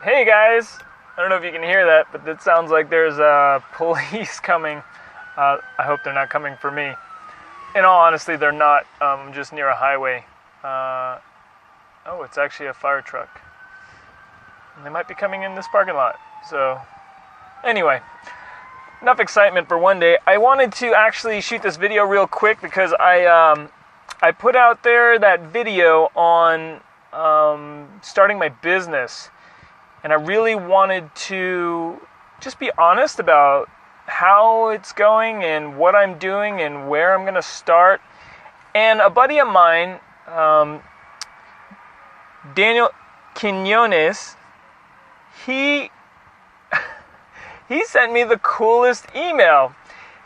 Hey guys! I don't know if you can hear that, but it sounds like there's police coming. I hope they're not coming for me. In all honesty, they're not. I'm just near a highway. Oh, it's actually a fire truck. And they might be coming in this parking lot. So, anyway, enough excitement for one day. I wanted to actually shoot this video real quick because I put out there that video on starting my business. And I really wanted to just be honest about how it's going and what I'm doing and where I'm going to start. And a buddy of mine, Daniel Quinones, he sent me the coolest email.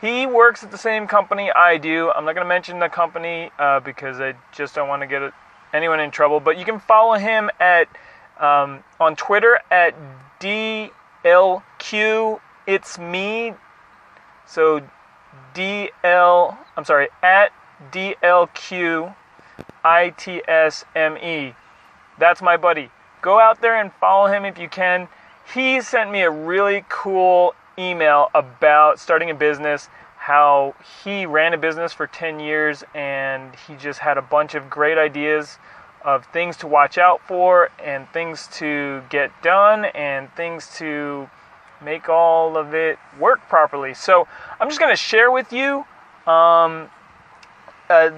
He works at the same company I do. I'm not going to mention the company because I just don't want to get anyone in trouble. But you can follow him at on Twitter at DLQ It's Me. So at DLQ ITSME. That's my buddy. Go out there and follow him if you can. He sent me a really cool email about starting a business, how he ran a business for 10 years and he just had a bunch of great ideas of things to watch out for and things to get done and things to make all of it work properly. So I'm just going to share with you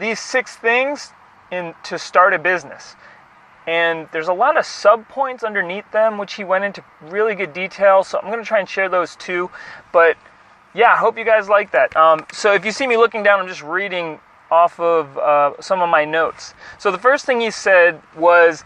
these 6 things to start a business. And there's a lot of sub-points underneath them, which he went into really good detail. So I'm going to try and share those too. But yeah, I hope you guys like that. So if you see me looking down, I'm just reading off of some of my notes. So the first thing he said was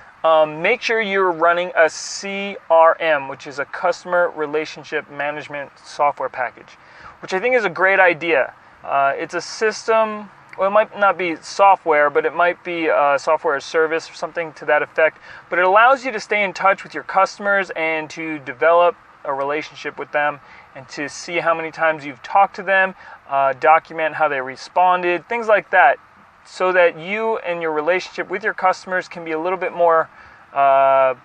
make sure you're running a CRM, which is a customer relationship management software package, which I think is a great idea. It's a system. Well, it might not be software, but it might be software as service or something to that effect. But it allows you to stay in touch with your customers and to develop a relationship with them and to see how many times you've talked to them, document how they responded, things like that, so that you and your relationship with your customers can be a little bit more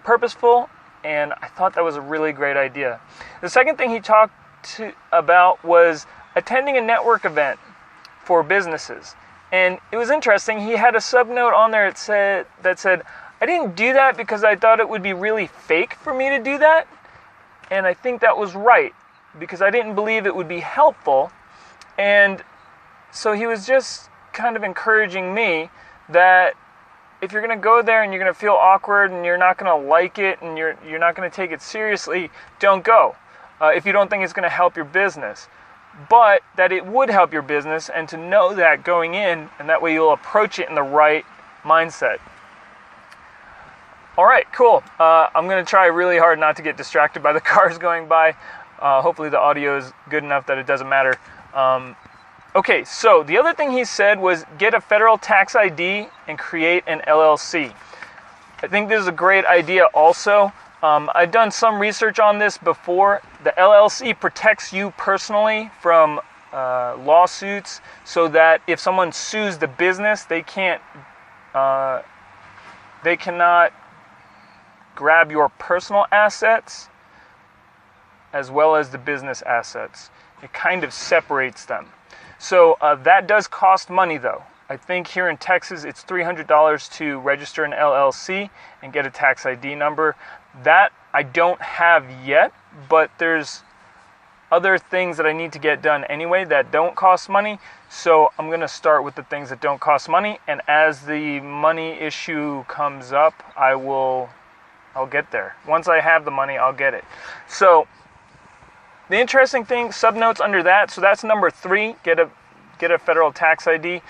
purposeful. And I thought that was a really great idea. The second thing he talked about was attending a network event for businesses. And it was interesting. He had a subnote on there that said, I didn't do that because I thought it would be really fake for me to do that. And I think that was right, because I didn't believe it would be helpful. And so he was just kind of encouraging me that if you're going to go there and you're going to feel awkward and you're not going to like it and you're not going to take it seriously, don't go if you don't think it's going to help your business. But that it would help your business, and to know that going in, and that way you'll approach it in the right mindset. All right, cool. I'm going to try really hard not to get distracted by the cars going by. Hopefully the audio is good enough that it doesn't matter. Okay, so the other thing he said was get a federal tax ID and create an LLC. I think this is a great idea also. I've done some research on this before. The LLC protects you personally from lawsuits, so that if someone sues the business, they cannot grab your personal assets as well as the business assets. It kind of separates them. So that does cost money though. I think here in Texas it's $300 to register an LLC and get a tax ID number. That I don't have yet, but there's other things that I need to get done anyway that don't cost money. So I'm going to start with the things that don't cost money, and as the money issue comes up, I'll get there. Once I have the money, I'll get it. So the interesting thing, subnotes under that, so that's number 3, get a federal tax ID.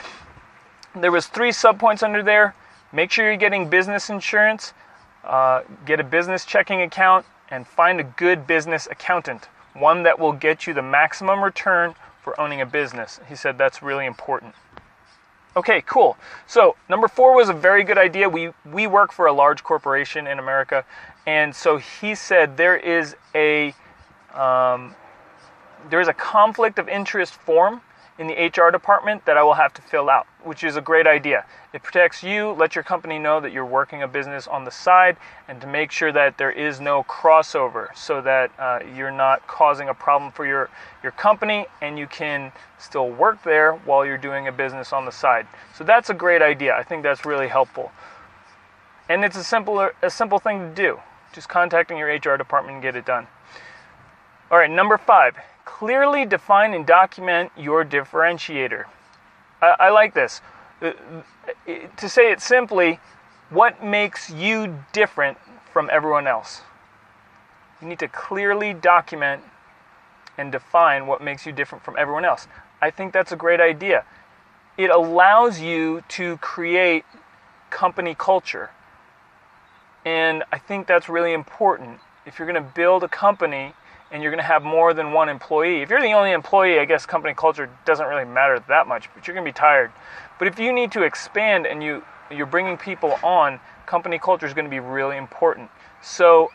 There was 3 subpoints under there. Make sure you're getting business insurance, get a business checking account, and find a good business accountant, one that will get you the maximum return for owning a business. He said that's really important. Okay, cool. So number 4 was a very good idea. We work for a large corporation in America, and so he said there is a conflict of interest form, in the HR department that I will have to fill out, which is a great idea. It protects you, let your company know that you're working a business on the side, and to make sure that there is no crossover so that you're not causing a problem for your company and you can still work there while you're doing a business on the side. So that's a great idea. I think that's really helpful. And it's a simple thing to do. Just contacting your HR department and get it done. All right, number 5. Clearly define and document your differentiator. I like this. To say it simply, what makes you different from everyone else? You need to clearly document and define what makes you different from everyone else. I think that's a great idea. It allows you to create company culture. And I think that's really important. If you're going to build a company and you're going to have more than one employee, if you're the only employee, I guess company culture doesn't really matter that much, but you're going to be tired. But if you need to expand and you're bringing people on, company culture is going to be really important. So,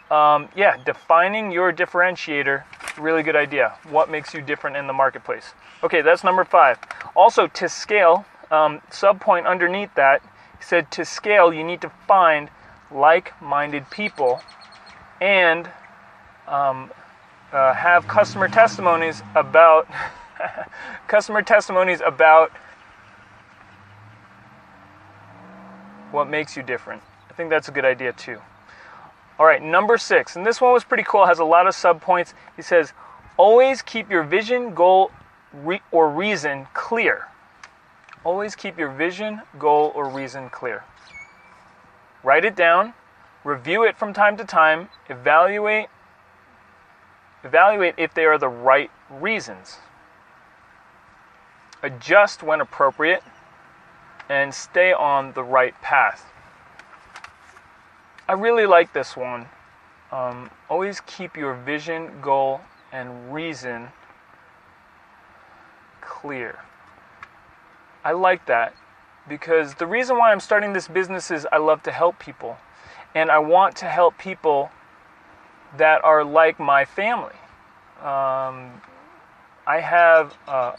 defining your differentiator, really good idea. What makes you different in the marketplace? Okay, that's number 5. Also, to scale, sub-point underneath that, he said to scale, you need to find like-minded people and have customer testimonies about what makes you different. I think that's a good idea too. All right, number 6, and this one was pretty cool. It has a lot of sub-points. He says, always keep your vision, goal, or reason clear. Always keep your vision, goal, or reason clear. Write it down, review it from time to time, evaluate if they are the right reasons. Adjust when appropriate, and stay on the right path. I really like this one. Always keep your vision, goal, and reason clear. I like that because the reason why I'm starting this business is I love to help people. And I want to help people that are like my family. I have a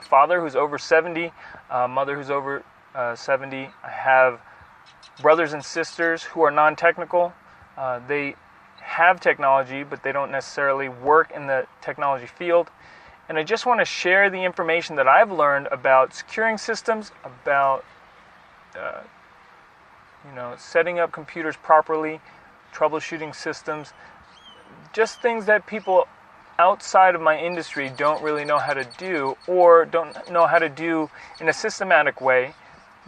father who's over 70, a mother who's over 70. I have brothers and sisters who are non-technical. They have technology, but they don't necessarily work in the technology field. And I just want to share the information that I've learned about securing systems, about setting up computers properly, troubleshooting systems, just things that people outside of my industry don't really know how to do or don't know how to do in a systematic way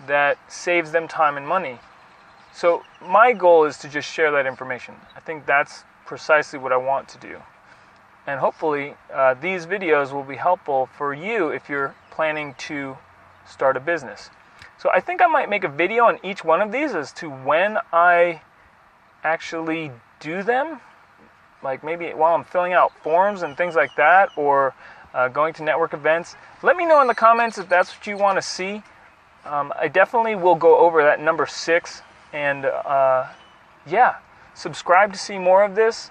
that saves them time and money. So my goal is to just share that information. I think that's precisely what I want to do. And hopefully these videos will be helpful for you if you're planning to start a business. So I think I might make a video on each one of these as to when I actually do them. Like maybe while I'm filling out forms and things like that, or going to network events. Let me know in the comments if that's what you want to see. I definitely will go over that number 6. And subscribe to see more of this.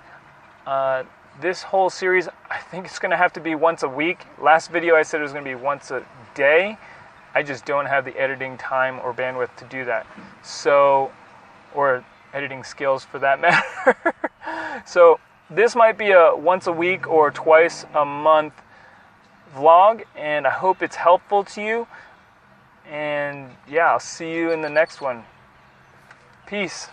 This whole series, I think it's going to have to be once a week. Last video I said it was going to be once a day. I just don't have the editing time or bandwidth to do that. So, or editing skills for that matter. So this might be a once a week or twice a month vlog, and I hope it's helpful to you. And yeah, I'll see you in the next one. Peace.